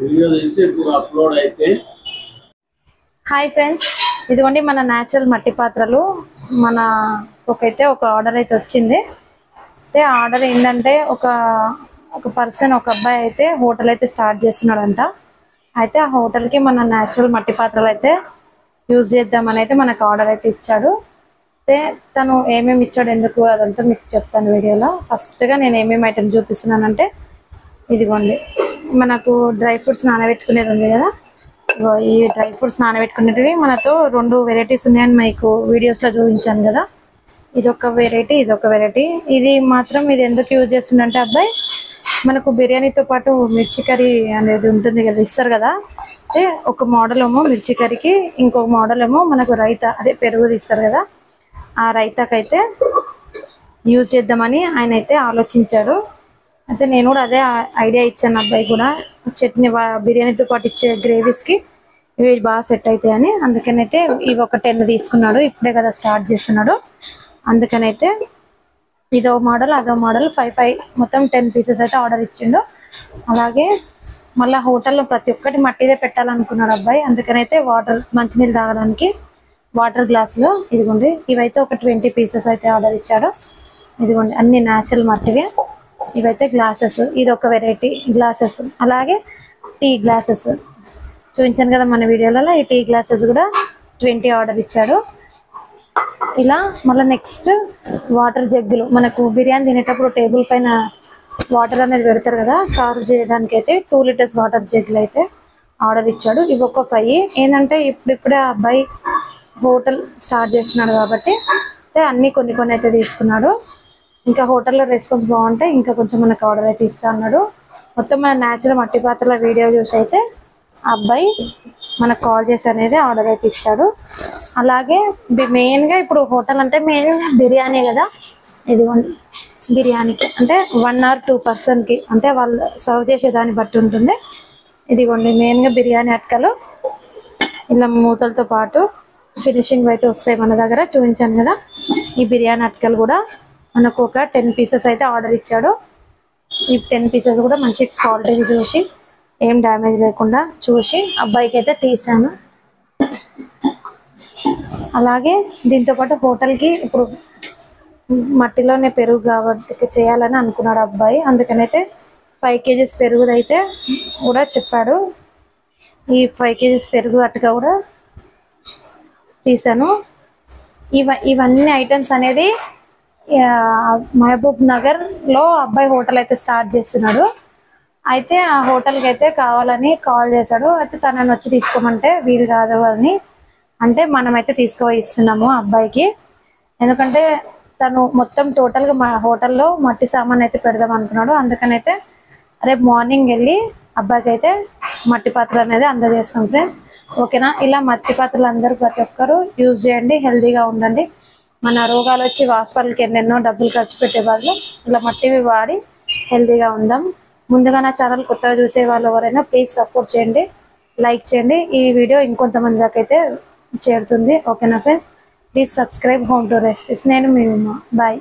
Video తీసి ఇప్పుడు upload అయితే హాయ్ ఫ్రెండ్స్, ఇదిగోండి మన న్యాచురల్ మట్టి పాత్రలు. మన ఒక ఆర్డర్ అయితే వచ్చింది. అయితే ఆర్డర్ ఏంటంటే ఒక పర్సన్, ఒక అబ్బాయి అయితే హోటల్ అయితే స్టార్ట్ చేస్తున్నాడంట. అయితే ఆ హోటల్కి మన న్యాచురల్ మట్టి పాత్రలు అయితే యూజ్ చేద్దామని అయితే మనకు ఆర్డర్ అయితే ఇచ్చాడు. అయితే తను ఏమేమి ఇచ్చాడు, ఎందుకు, అదంతా మీకు చెప్తాను వీడియోలో. ఫస్ట్గా నేను ఏమేమి ఐటమ్ చూపిస్తున్నానంటే, ఇదిగోండి మనకు డ్రై ఫ్రూట్స్ నానబెట్టుకునేది ఉంది కదా. ఈ డ్రై ఫ్రూట్స్ నానబెట్టుకునేటివి మనతో 2 వెరైటీస్ ఉన్నాయని మీకు వీడియోస్లో చూపించాను కదా. ఇదొక వెరైటీ, ఇదొక వెరైటీ. ఇది మాత్రం ఇది ఎందుకు యూజ్ చేస్తుందంటే అబ్బాయి, మనకు బిర్యానీతో పాటు మిర్చి కర్రీ అనేది ఉంటుంది కదా, ఇస్తారు కదా. అంటే ఒక మోడల్ ఏమో మిర్చి కర్రీకి, ఇంకొక మోడల్ ఏమో మనకు రైతా, అదే పెరుగుది ఇస్తారు కదా, ఆ రైతాకైతే యూజ్ చేద్దామని ఆయన అయితే ఆలోచించాడు. అయితే నేను కూడా అదే ఐడియా ఇచ్చాను అబ్బాయి కూడా. చట్నీ బిర్యానీతో పాటు ఇచ్చే గ్రేవీస్కి ఇవి బాగా సెట్ అవుతాయని. అందుకనైతే ఇవి ఒక 10 తీసుకున్నాడు. ఇప్పుడే కదా స్టార్ట్ చేస్తున్నాడు. అందుకనైతే ఇదో మోడల్, అదో మోడల్, 5 మొత్తం 10 పీసెస్ అయితే ఆర్డర్ ఇచ్చిండు. అలాగే మళ్ళీ హోటల్లో ప్రతి ఒక్కటి మట్టిదే పెట్టాలనుకున్నాడు అబ్బాయి. అందుకనైతే మంచినీళ్ళు తాగడానికి వాటర్ గ్లాసులు ఇదిగోండి, ఇవైతే ఒక 20 పీసెస్ అయితే ఆర్డర్ ఇచ్చాడు. ఇదిగోండి అన్ని న్యాచురల్ మట్టివే. ఇవైతే గ్లాసెస్, ఇది ఒక వెరైటీ గ్లాసెస్. అలాగే టీ గ్లాసెస్ చూపించాను కదా మన వీడియోలలో. ఈ టీ గ్లాసెస్ కూడా 20 ఆర్డర్ ఇచ్చాడు. ఇలా మళ్ళీ నెక్స్ట్ వాటర్ జగ్గులు, మనకు బిర్యానీ తినేటప్పుడు టేబుల్ పైన వాటర్ అనేది పెడతారు కదా, సర్వ్ చేయడానికి అయితే 2 లీటర్స్ వాటర్ జగ్గులు అయితే ఆర్డర్ ఇచ్చాడు. ఇవి ఒక 5. ఏంటంటే ఇప్పుడే ఆ అబ్బాయి హోటల్ స్టార్ట్ చేస్తున్నాడు కాబట్టి అన్నీ కొన్ని అయితే తీసుకున్నాడు. ఇంకా హోటల్లో రెస్పాన్స్ బాగుంటే ఇంకా కొంచెం మనకు ఆర్డర్ అయితే ఇస్తా అన్నాడు. మొత్తం మన న్యాచురల్ మట్టి పాత్రల వీడియో చూసి అయితే ఆ అబ్బాయి మనకు కాల్ చేసి అనేది ఆర్డర్ అయితే ఇచ్చాడు. అలాగే మెయిన్గా ఇప్పుడు హోటల్ అంటే మెయిన్గా బిర్యానీ కదా. ఇదిగోండి బిర్యానీకి అంటే 1 or 2 పర్సన్కి, అంటే వాళ్ళు సర్వ్ చేసే దాన్ని బట్టి ఉంటుంది. ఇదిగోండి మెయిన్గా బిర్యానీ అట్టకలు ఇలా మూతలతో పాటు ఫినిషింగ్ అయితే వస్తాయి మన దగ్గర. చూపించాను కదా, ఈ బిర్యానీ అట్టకలు కూడా మనకు ఒక 10 పీసెస్ అయితే ఆర్డర్ ఇచ్చాడు. ఈ 10 పీసెస్ కూడా మంచి క్వాలిటీ చూసి, ఏం డ్యామేజ్ లేకుండా చూసి అబ్బాయికి అయితే తీసాను. అలాగే దీంతోపాటు హోటల్కి ఇప్పుడు మట్టిలోనే పెరుగు కాబట్టి చేయాలని అనుకున్నాడు అబ్బాయి. అందుకనైతే 5 kgs పెరుగుదైతే కూడా చెప్పాడు. ఈ 5 kgs పెరుగు అట్టుగా కూడా తీసాను. ఇవన్నీ ఐటమ్స్ అనేది మహబూబ్ నగర్లో అబ్బాయి హోటల్ అయితే స్టార్ట్ చేస్తున్నాడు. అయితే ఆ హోటల్కి అయితే కావాలని కాల్ చేశాడు. అయితే తనని వచ్చి తీసుకోమంటే వీలు కాదు అని అంటే మనమైతే తీసుకుపోయి ఇస్తున్నాము అబ్బాయికి. ఎందుకంటే తను మొత్తం టోటల్గా మా హోటల్లో మట్టి సామాన్ అయితే పెడదాం అనుకున్నాడు. అందుకనైతే రేపు మార్నింగ్ వెళ్ళి అబ్బాయికి అయితే మట్టి పాత్రలు అనేది అందజేస్తాం ఫ్రెండ్స్. ఓకేనా? ఇలా మట్టి పాత్రలు అందరూ ప్రతి ఒక్కరూ యూజ్ చేయండి, హెల్తీగా ఉండండి. మన రోగాలు వచ్చి హాస్పిటల్కి ఎన్నెన్నో డబ్బులు ఖర్చు పెట్టే బదులు ఇలా మట్టివి వాడి హెల్తీగా ఉందాం. ముందుగా నా ఛానల్ కొత్తగా చూసే వాళ్ళు ఎవరైనా ప్లీజ్ సపోర్ట్ చేయండి, లైక్ చేయండి. ఈ వీడియో ఇంకొంతమంది దాకా అయితే చేరుతుంది. ఓకేనా friends? Please subscribe home to recipes. నేను మీ ఉమా. బాయ్.